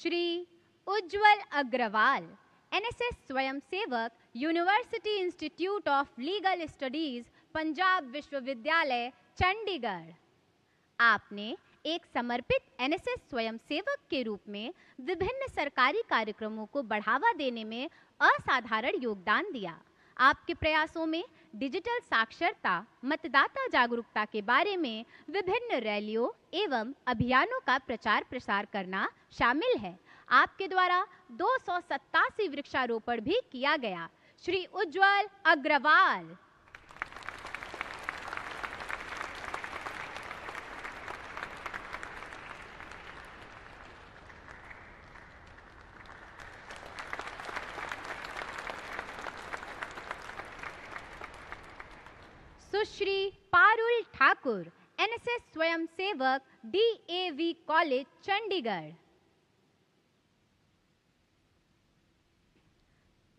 Shri Ujjwal Agrawal, NSS स्वयंसेवक, university institute of legal studies, Punjab विश्वविद्यालय, चंडीगढ़। आपने एक समर्पित एनएसएस स्वयंसेवक के रूप में विभिन्न सरकारी कार्यक्रमों को बढ़ावा देने में असाधारण योगदान दिया। आपके प्रयासों में डिजिटल साक्षरता, मतदाता जागरूकता के बारे में विभिन्न रैलियों एवं अभियानों का प्रचार प्रसार करना शामिल है। आपके द्वारा 287 वृक्षारोपण भी किया गया। श्री उज्ज्वल अग्रवाल। सुश्री पारुल ठाकुर, एनएसएस स्वयंसेवक, डीएवी कॉलेज, चंडीगढ़।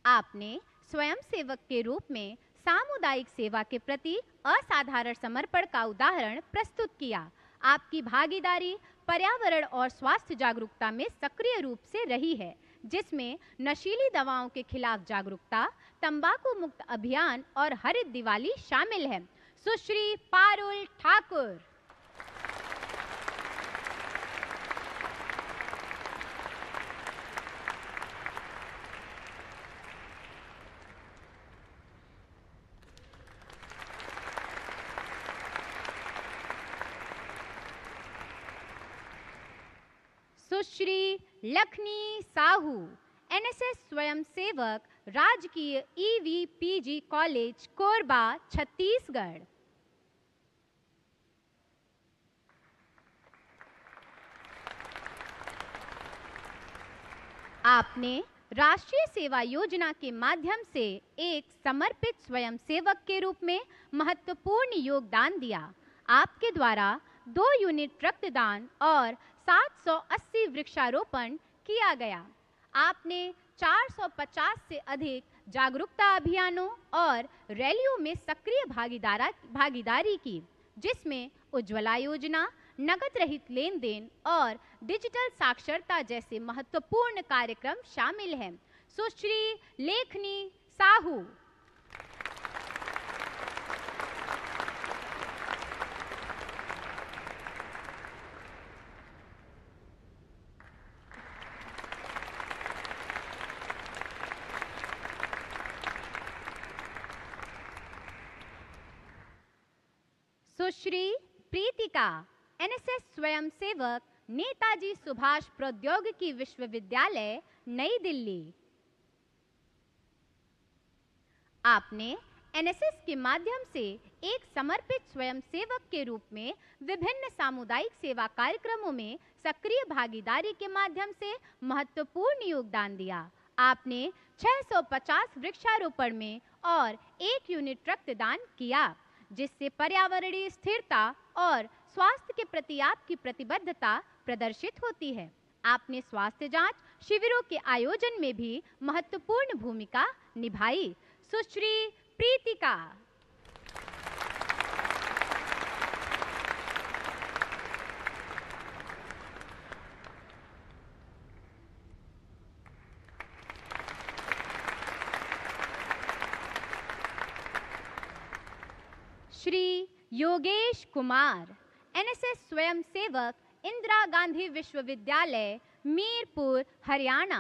आपने स्वयंसेवक के रूप में सामुदायिक सेवा के प्रति असाधारण समर्पण का उदाहरण प्रस्तुत किया। आपकी भागीदारी पर्यावरण और स्वास्थ्य जागरूकता में सक्रिय रूप से रही है, जिसमें नशीली दवाओं के खिलाफ जागरूकता, तंबाकू मुक्त अभियान और हरित दिवाली शामिल है। सुश्री पारुल ठाकुर। सुश्री लखनी साहू, एनएसएस स्वयंसेवक, राजकीय ईवीपीजी कॉलेज, कोरबा, छत्तीसगढ़। आपने राष्ट्रीय सेवा योजना के माध्यम से एक समर्पित स्वयंसेवक के रूप में महत्वपूर्ण योगदान दिया। आपके द्वारा 2 यूनिट रक्तदान और 780 वृक्षारोपण किया गया। आपने 450 से अधिक जागरूकता अभियानों और रैलियों में सक्रिय भागीदारी की, जिसमें उज्ज्वला योजना, नकद रहित लेन देन और डिजिटल साक्षरता जैसे महत्वपूर्ण कार्यक्रम शामिल हैं। सुश्री लेखनी साहू। सुश्री प्रीतिका, एनएसएस स्वयंसेवक, नेताजी सुभाष प्रौद्योगिकी विश्वविद्यालय, नई दिल्ली। आपने एनएसएस के माध्यम से एक समर्पित स्वयंसेवक के रूप में विभिन्न सामुदायिक सेवा कार्यक्रमों में सक्रिय भागीदारी के माध्यम से महत्वपूर्ण योगदान दिया। आपने 650 वृक्षारोपण में और 1 यूनिट रक्तदान किया, जिससे पर्यावरणीय स्थिरता और स्वास्थ्य के प्रति आपकी प्रतिबद्धता प्रदर्शित होती है। आपने स्वास्थ्य जांच शिविरों के आयोजन में भी महत्वपूर्ण भूमिका निभाई। सुश्री प्रीतिका। श्री योगेश कुमार, एनएसएस स्वयंसेवक, इंदिरा गांधी विश्वविद्यालय, मीरपुर, हरियाणा।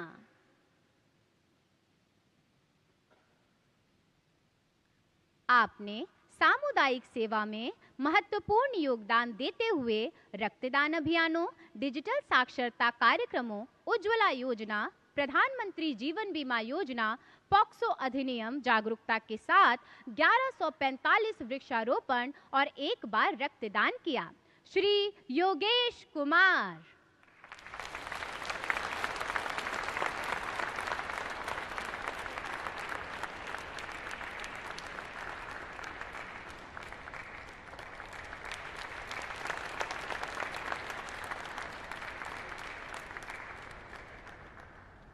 आपने सामुदायिक सेवा में महत्वपूर्ण योगदान देते हुए रक्तदान अभियानों, डिजिटल साक्षरता कार्यक्रमों, उज्ज्वला योजना, प्रधानमंत्री जीवन बीमा योजना, पॉक्सो अधिनियम जागरूकता के साथ 1145 वृक्षारोपण और 1 बार रक्तदान किया। श्री योगेश कुमार।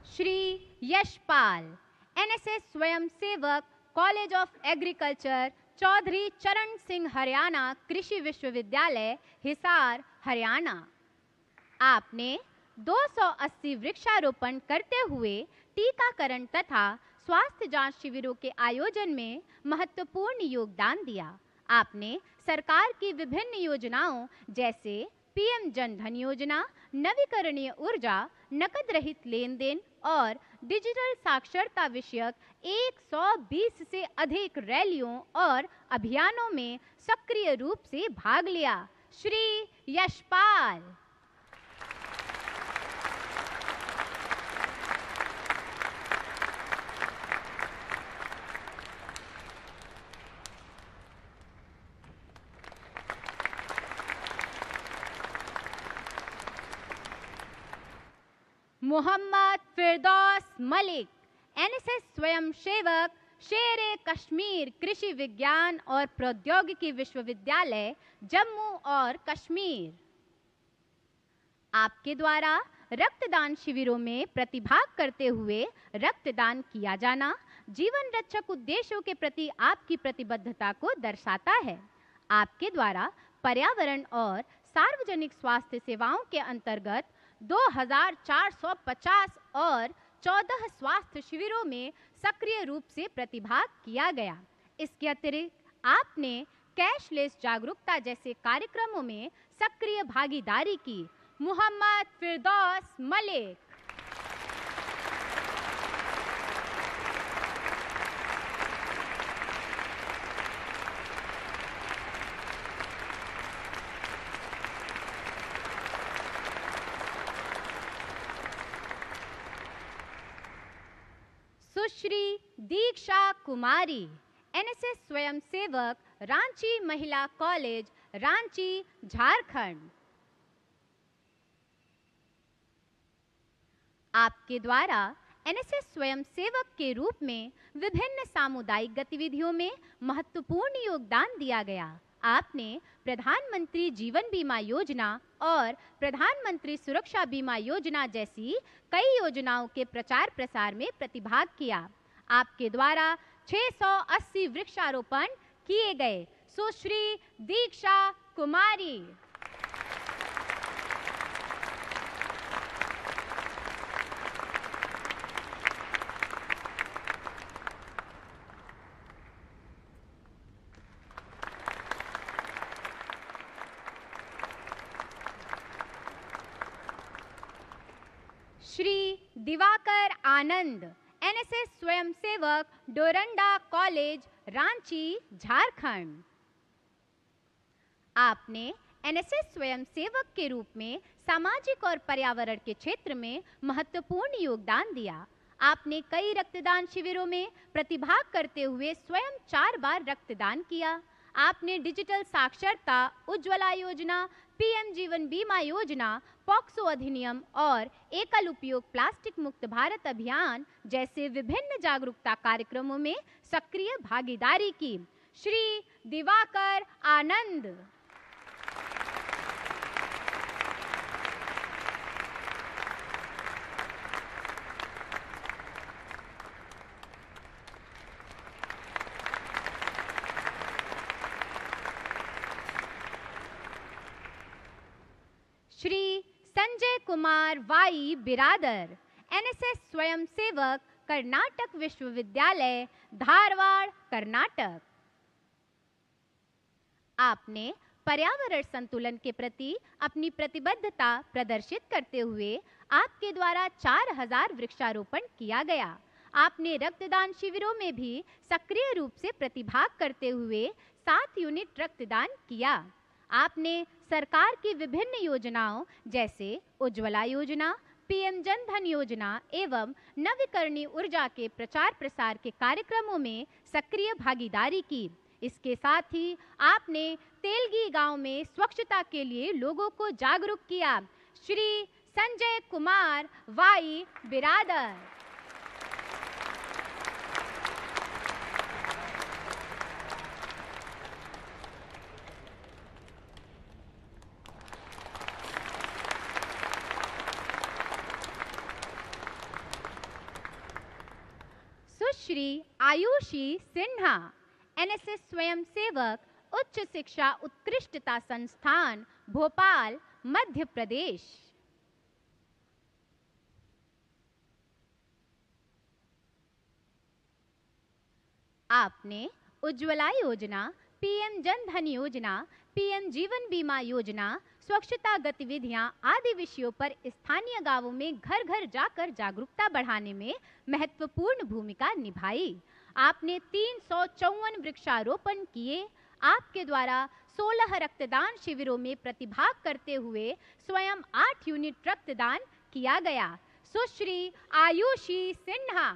श्री यशपाल, एनएसएस स्वयंसेवक, college of agriculture, Chaudhary Charan Singh Haryana कृषि विश्वविद्यालय, हिसार, हरियाणा। आपने 280 वृक्षारोपण करते हुए टीकाकरण तथा स्वास्थ्य जांच शिविरों के आयोजन में महत्वपूर्ण योगदान दिया। आपने सरकार की विभिन्न योजनाओं जैसे पीएम जन धन योजना, नवीकरणीय ऊर्जा, नकद रहित लेन देन और डिजिटल साक्षरता विषयक 120 से अधिक रैलियों और अभियानों में सक्रिय रूप से भाग लिया। श्री यशपाल। मोहम्मद फिरदौस मलिक, एनएसएस स्वयंसेवक, शेर-ए कश्मीर कृषि विज्ञान और प्रौद्योगिकी विश्वविद्यालय, जम्मू और कश्मीर। आपके द्वारा रक्तदान शिविरों में प्रतिभाग करते हुए रक्तदान किया जाना जीवन रक्षक उद्देश्यों के प्रति आपकी प्रतिबद्धता को दर्शाता है। आपके द्वारा पर्यावरण और सार्वजनिक स्वास्थ्य सेवाओं के अंतर्गत 2450 और 14 स्वास्थ्य शिविरों में सक्रिय रूप से प्रतिभाग किया गया। इसके अतिरिक्त आपने कैशलेस जागरूकता जैसे कार्यक्रमों में सक्रिय भागीदारी की। मोहम्मद फिरदौस मलिक। सुश्री दीक्षा कुमारी, एनएसएस स्वयंसेवक, रांची महिला कॉलेज, रांची, झारखंड। आपके द्वारा एनएसएस स्वयंसेवक के रूप में विभिन्न सामुदायिक गतिविधियों में महत्वपूर्ण योगदान दिया गया। आपने प्रधानमंत्री जीवन बीमा योजना और प्रधानमंत्री सुरक्षा बीमा योजना जैसी कई योजनाओं के प्रचार प्रसार में प्रतिभाग किया। आपके द्वारा 680 वृक्षारोपण किए गए। सुश्री दीक्षा कुमारी। श्री दिवाकर आनंद, एनएसएस स्वयंसेवक, डोरंडा कॉलेज, रांची, झारखंड। आपने एनएसएस स्वयंसेवक के रूप में सामाजिक और पर्यावरण के क्षेत्र में महत्वपूर्ण योगदान दिया। आपने कई रक्तदान शिविरों में प्रतिभाग करते हुए स्वयं 4 बार रक्तदान किया। आपने डिजिटल साक्षरता, उज्ज्वला योजना, पीएम जीवन बीमा योजना, पॉक्सो अधिनियम और एकल उपयोग प्लास्टिक मुक्त भारत अभियान जैसे विभिन्न जागरूकता कार्यक्रमों में सक्रिय भागीदारी की। श्री दिवाकर आनंद। श्री संजय कुमार वाई बिरादर, एनएसएस स्वयंसेवक, कर्नाटक विश्वविद्यालय, धारवाड़, कर्नाटक। आपने पर्यावरण संतुलन के प्रति अपनी प्रतिबद्धता प्रदर्शित करते हुए आपके द्वारा 4000 वृक्षारोपण किया गया। आपने रक्तदान शिविरों में भी सक्रिय रूप से प्रतिभाग करते हुए 7 यूनिट रक्तदान किया। आपने सरकार की विभिन्न योजनाओं जैसे उज्ज्वला योजना, पीएम जन धन योजना एवं नवीकरणीय ऊर्जा के प्रचार प्रसार के कार्यक्रमों में सक्रिय भागीदारी की। इसके साथ ही आपने तेलगी गांव में स्वच्छता के लिए लोगों को जागरूक किया। श्री संजय कुमार वाई बिरादर। सुश्री आयुषी सिन्हा, एनएसएस स्वयंसेवक, उच्च शिक्षा उत्कृष्टता संस्थान, भोपाल, मध्य प्रदेश। आपने उज्ज्वला योजना, पीएम जन धन योजना, पीएम जीवन बीमा योजना, स्वच्छता गतिविधियां आदि विषयों पर स्थानीय गांवों में घर घर जाकर जागरूकता बढ़ाने में महत्वपूर्ण भूमिका निभाई। आपने 354 वृक्षारोपण किए। आपके द्वारा 16 रक्तदान शिविरों में प्रतिभाग करते हुए स्वयं 8 यूनिट रक्तदान किया गया। सुश्री आयुषी सिन्हा।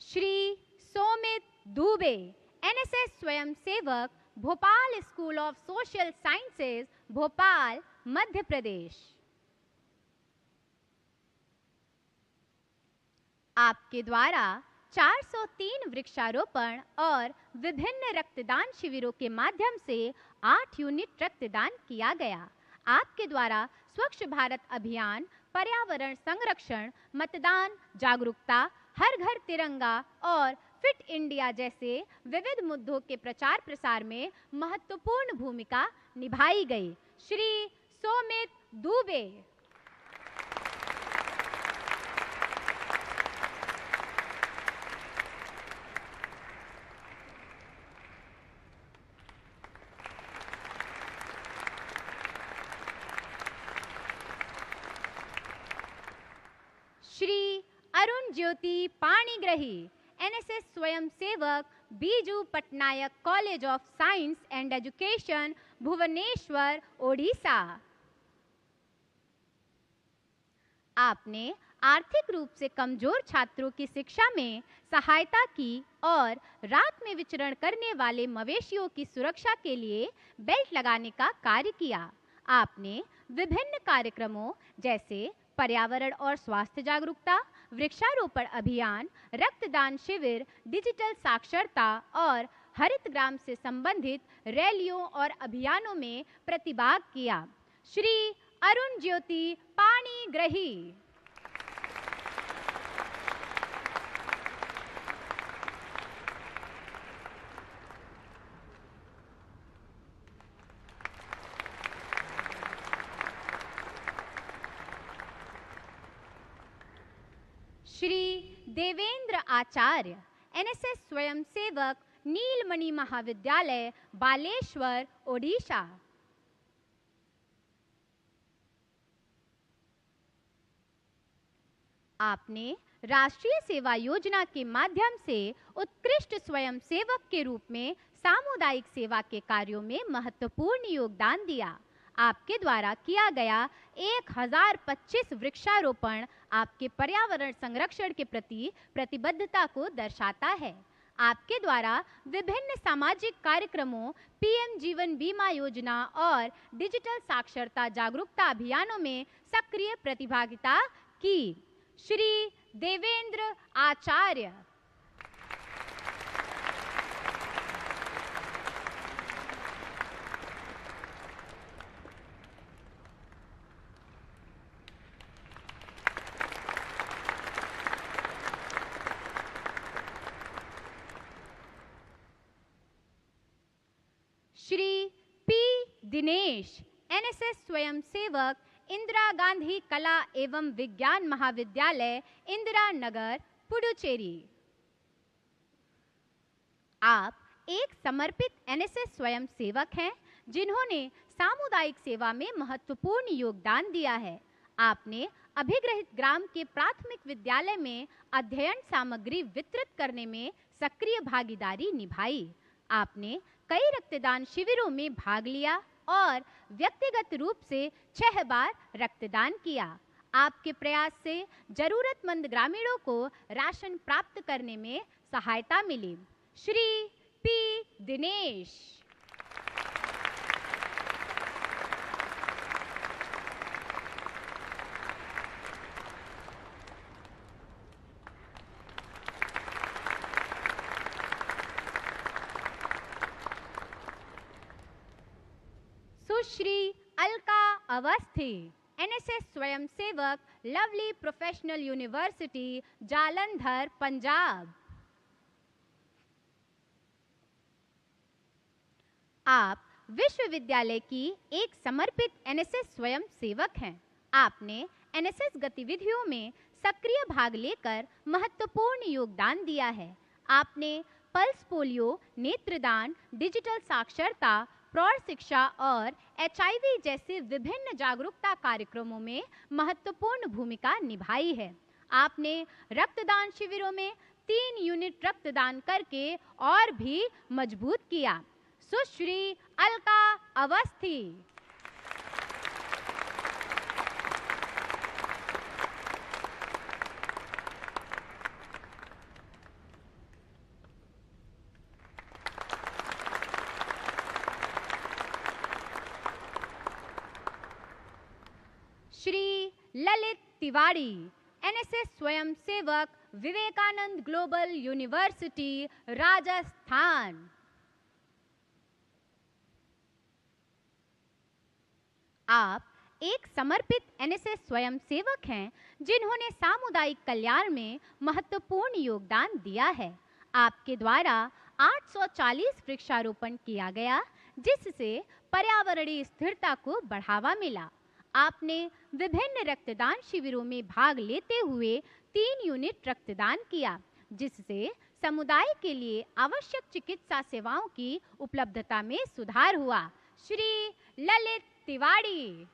श्री सोमित दुबे, एनएसएस स्वयंसेवक, Bhopal School of Social Sciences, Bhopal, Madhya Pradesh. आपके द्वारा 403 वृक्षारोपण और विभिन्न रक्तदान शिविरों के माध्यम से 8 यूनिट रक्तदान किया गया। आपके द्वारा स्वच्छ भारत अभियान, पर्यावरण संरक्षण, मतदान जागरूकता, हर घर तिरंगा और फिट इंडिया जैसे विविध मुद्दों के प्रचार प्रसार में महत्वपूर्ण भूमिका निभाई गई। श्री सोमित दुबे। श्री अरुण ज्योति पाणिग्रही, एनएसएस स्वयंसेवक, Biju Patnaik College of Science and Education, Bhubaneswar, Odisha. आपने आर्थिक रूप से कमजोर छात्रों की शिक्षा में सहायता की और रात में विचरण करने वाले मवेशियों की सुरक्षा के लिए बेल्ट लगाने का कार्य किया। आपने विभिन्न कार्यक्रमों जैसे पर्यावरण और स्वास्थ्य जागरूकता, वृक्षारोपण अभियान, रक्तदान शिविर, डिजिटल साक्षरता और हरित ग्राम से संबंधित रैलियों और अभियानों में प्रतिभाग किया। श्री अरुण ज्योति पाणिग्रही। श्री देवेंद्र आचार्य, एनएसएस स्वयंसेवक, नीलमणि महाविद्यालय, बालेश्वर, ओडिशा। आपने राष्ट्रीय सेवा योजना के माध्यम से उत्कृष्ट स्वयंसेवक के रूप में सामुदायिक सेवा के कार्यों में महत्वपूर्ण योगदान दिया। आपके द्वारा किया गया 1025 वृक्षारोपण आपके पर्यावरण संरक्षण के प्रति प्रतिबद्धता को दर्शाता है। आपके द्वारा विभिन्न सामाजिक कार्यक्रमों, पीएम जीवन बीमा योजना और डिजिटल साक्षरता जागरूकता अभियानों में सक्रिय प्रतिभागिता की। श्री देवेंद्र आचार्य। श्री पी दिनेश, एनएसएस स्वयंसेवक, इंदिरा गांधी कला एवं विज्ञान महाविद्यालय, इंदिरा नगर, पुडुचेरी। आप एक समर्पित एनएसएस स्वयंसेवक हैं जिन्होंने सामुदायिक सेवा में महत्वपूर्ण योगदान दिया है। आपने अभिग्रहित ग्राम के प्राथमिक विद्यालय में अध्ययन सामग्री वितरित करने में सक्रिय भागीदारी निभाई। आपने कई रक्तदान शिविरों में भाग लिया और व्यक्तिगत रूप से 6 बार रक्तदान किया। आपके प्रयास से जरूरतमंद ग्रामीणों को राशन प्राप्त करने में सहायता मिली। श्री पी दिनेश। सुश्री अलका अवस्थी, एनएसएस स्वयंसेवक, Lovely Professional University, Jalandhar, Punjab. आप विश्वविद्यालय की एक समर्पित एनएसएस स्वयंसेवक हैं। आपने एनएसएस गतिविधियों में सक्रिय भाग लेकर महत्वपूर्ण योगदान दिया है। आपने पल्स पोलियो, नेत्रदान, डिजिटल साक्षरता, प्रौढ़ शिक्षा और एचआईवी जैसे विभिन्न जागरूकता कार्यक्रमों में महत्वपूर्ण भूमिका निभाई है। आपने रक्तदान शिविरों में 3 यूनिट रक्तदान करके और भी मजबूत किया। सुश्री अलका अवस्थी। श्री ललित तिवारी, एनएसएस स्वयंसेवक, विवेकानंद ग्लोबल यूनिवर्सिटी, राजस्थान। आप एक समर्पित एनएसएस स्वयंसेवक हैं जिन्होंने सामुदायिक कल्याण में महत्वपूर्ण योगदान दिया है। आपके द्वारा 840 वृक्षारोपण किया गया, जिससे पर्यावरणीय स्थिरता को बढ़ावा मिला। आपने विभिन्न रक्तदान शिविरों में भाग लेते हुए 3 यूनिट रक्तदान किया, जिससे समुदाय के लिए आवश्यक चिकित्सा सेवाओं की उपलब्धता में सुधार हुआ। श्री ललित तिवारी।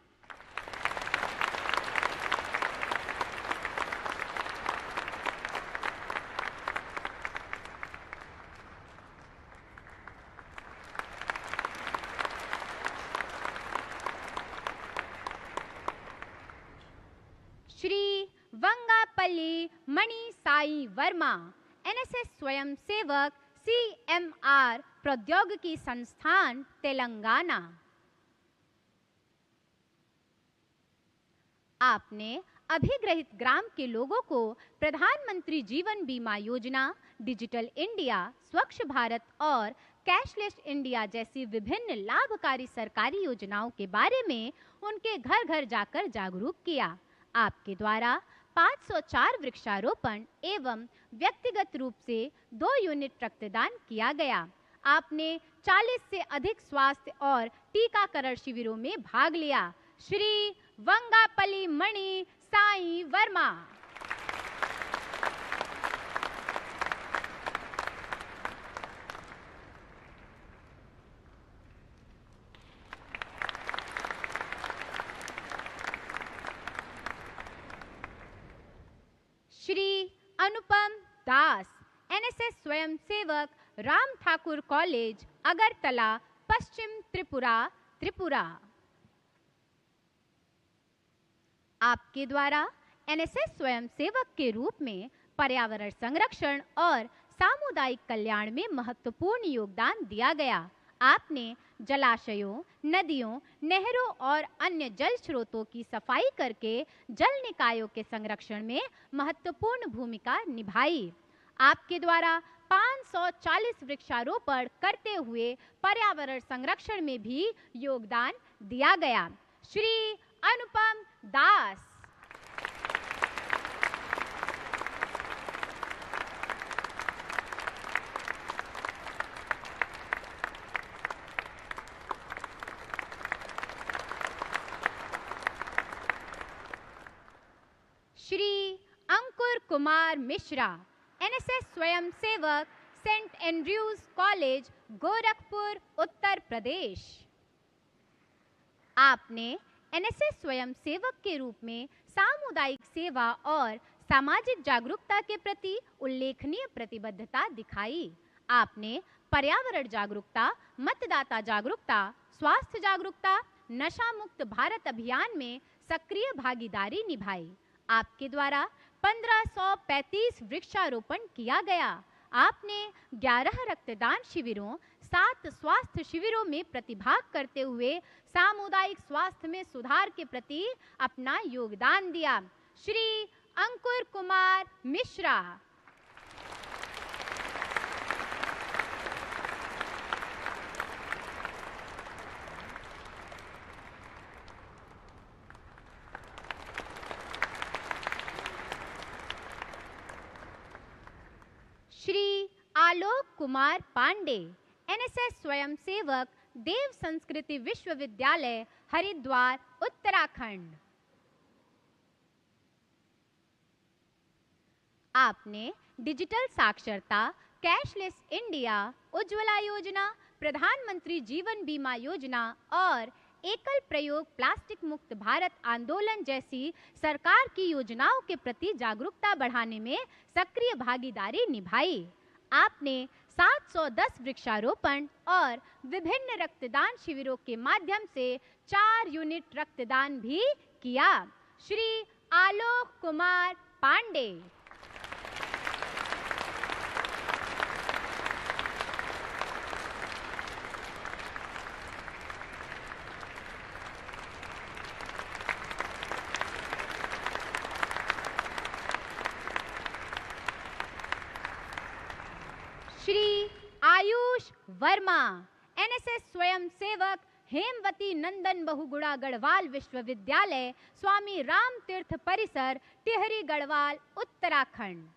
श्री वंगापल्ली मणि साई वर्मा, एनएसएस स्वयंसेवक, सीएमआर प्रौद्योगिकी संस्थान, तेलंगाना। आपने अभिग्रहित ग्राम के लोगों को प्रधानमंत्री जीवन बीमा योजना, डिजिटल इंडिया, स्वच्छ भारत और कैशलेस इंडिया जैसी विभिन्न लाभकारी सरकारी योजनाओं के बारे में उनके घर घर जाकर जागरूक किया। आपके द्वारा 504 वृक्षारोपण एवं व्यक्तिगत रूप से 2 यूनिट रक्तदान किया गया। आपने 40 से अधिक स्वास्थ्य और टीकाकरण शिविरों में भाग लिया। श्री वंगापल्ली मणि साई वर्मा। श्री अनुपम दास, एनएसएस स्वयंसेवक, राम ठाकुर कॉलेज, अगरतला, पश्चिम त्रिपुरा, त्रिपुरा। आपके द्वारा एनएसएस स्वयंसेवक के रूप में पर्यावरण संरक्षण और सामुदायिक कल्याण में महत्वपूर्ण योगदान दिया गया। आपने जलाशयों, नदियों, नहरों और अन्य जल स्रोतों की सफाई करके जल निकायों के संरक्षण में महत्वपूर्ण भूमिका निभाई। आपके द्वारा 540 वृक्षारोपण करते हुए पर्यावरण संरक्षण में भी योगदान दिया गया। श्री अनुपम दास। श्री अंकुर कुमार मिश्रा, एनएसएस स्वयंसेवक, Saint Andrews college, Gorakhpur, Uttar Pradesh. आपने एनएसएस स्वयंसेवक के रूप में सामुदायिक सेवा और सामाजिक जागरूकता के प्रति उल्लेखनीय प्रतिबद्धता दिखाई। आपने पर्यावरण जागरूकता, मतदाता जागरूकता, स्वास्थ्य जागरूकता, नशा मुक्त भारत अभियान में सक्रिय भागीदारी निभाई। आपके द्वारा 1535 वृक्षारोपण किया गया। आपने 11 रक्तदान शिविरों, 7 स्वास्थ्य शिविरों में प्रतिभाग करते हुए सामुदायिक स्वास्थ्य में सुधार के प्रति अपना योगदान दिया। श्री अंकुर कुमार मिश्रा। कुमार पांडे, एनएसएस स्वयंसेवक, देव संस्कृति विश्वविद्यालय, हरिद्वार, उत्तराखंड। आपने डिजिटल साक्षरता, कैशलेस इंडिया, उज्ज्वला योजना, प्रधानमंत्री जीवन बीमा योजना और एकल प्रयोग प्लास्टिक मुक्त भारत आंदोलन जैसी सरकार की योजनाओं के प्रति जागरूकता बढ़ाने में सक्रिय भागीदारी निभाई। आपने 710 वृक्षारोपण और विभिन्न रक्तदान शिविरों के माध्यम से 4 यूनिट रक्तदान भी किया। श्री आलोक कुमार पांडे। श्री आयुष वर्मा, एनएसएस स्वयंसेवक, हेमवती नंदन बहुगुणा गढ़वाल विश्वविद्यालय, स्वामी राम तीर्थ परिसर, टिहरी गढ़वाल, उत्तराखंड।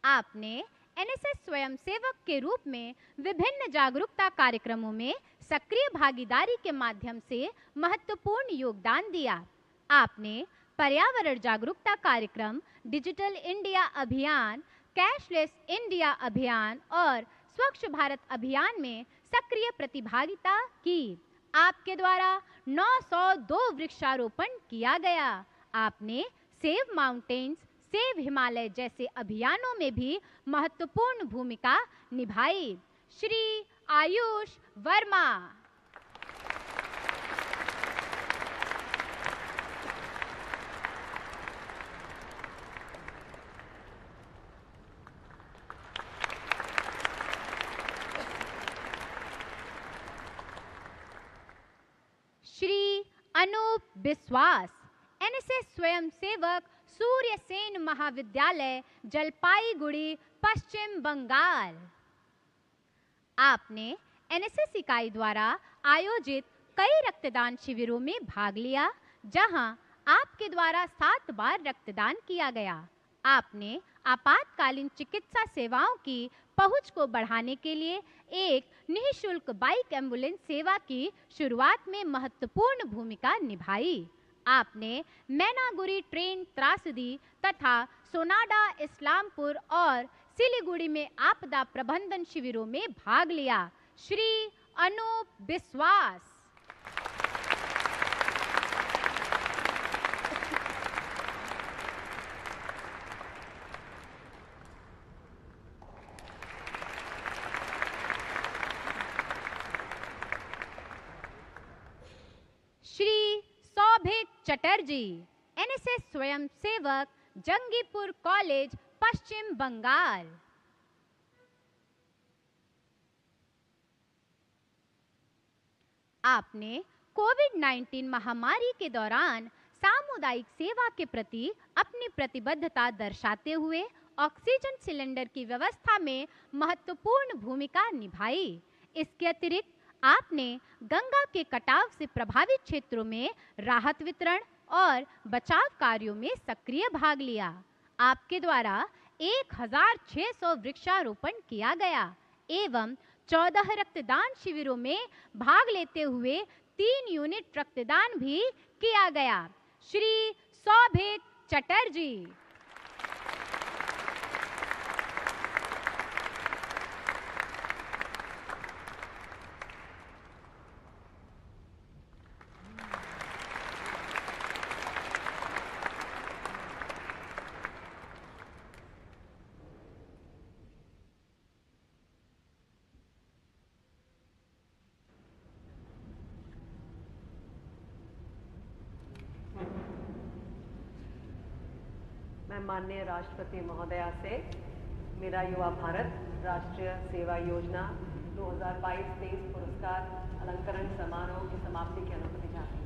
आपने एनएसएस स्वयंसेवक के रूप में विभिन्न जागरूकता कार्यक्रमों में सक्रिय भागीदारी के माध्यम से महत्वपूर्ण योगदान दिया। आपने पर्यावरण जागरूकता कार्यक्रम, डिजिटल इंडिया अभियान, कैशलेस इंडिया अभियान और स्वच्छ भारत अभियान में सक्रिय प्रतिभागिता की। आपके द्वारा 902 वृक्षारोपण किया गया। आपने सेव माउंटेन्स, सेव हिमालय जैसे अभियानों में भी महत्वपूर्ण भूमिका निभाई। श्री आयुष वर्मा। श्री अनूप बिस्वास, एनएसएस स्वयंसेवक, सूर्य सेन महाविद्यालय, जलपाईगुड़ी, पश्चिम बंगाल। आपने एनएसएस इकाई द्वारा आयोजित कई रक्तदान शिविरों में भाग लिया, जहां आपके द्वारा 7 बार रक्तदान किया गया। आपने आपातकालीन चिकित्सा सेवाओं की पहुंच को बढ़ाने के लिए एक निःशुल्क बाइक एम्बुलेंस सेवा की शुरुआत में महत्वपूर्ण भूमिका निभाई। आपने मैनागुड़ी ट्रेन त्रासदी तथा सोनाडा, इस्लामपुर और सिलीगुड़ी में आपदा प्रबंधन शिविरों में भाग लिया। श्री अनूप बिस्वास। श्री सौभिक चटर्जी, एनएसएस स्वयंसेवक, जंगीपुर कॉलेज, पश्चिम बंगाल। आपने कोविड-19 महामारी के दौरान सामुदायिक सेवा के प्रति अपनी प्रतिबद्धता दर्शाते हुए ऑक्सीजन सिलेंडर की व्यवस्था में महत्वपूर्ण भूमिका निभाई। इसके अतिरिक्त आपने गंगा के कटाव से प्रभावित क्षेत्रों में राहत वितरण और बचाव कार्यों में सक्रिय भाग लिया। आपके द्वारा 1600 वृक्षारोपण किया गया एवं 14 रक्तदान शिविरों में भाग लेते हुए 3 यूनिट रक्तदान भी किया गया। श्री सौभिक चटर्जी। मैं माननीय राष्ट्रपति महोदया से मेरा युवा भारत राष्ट्रीय सेवा योजना 2022-23 पुरस्कार अलंकरण समारोह की समाप्ति की अनुमति चाहती हूँ।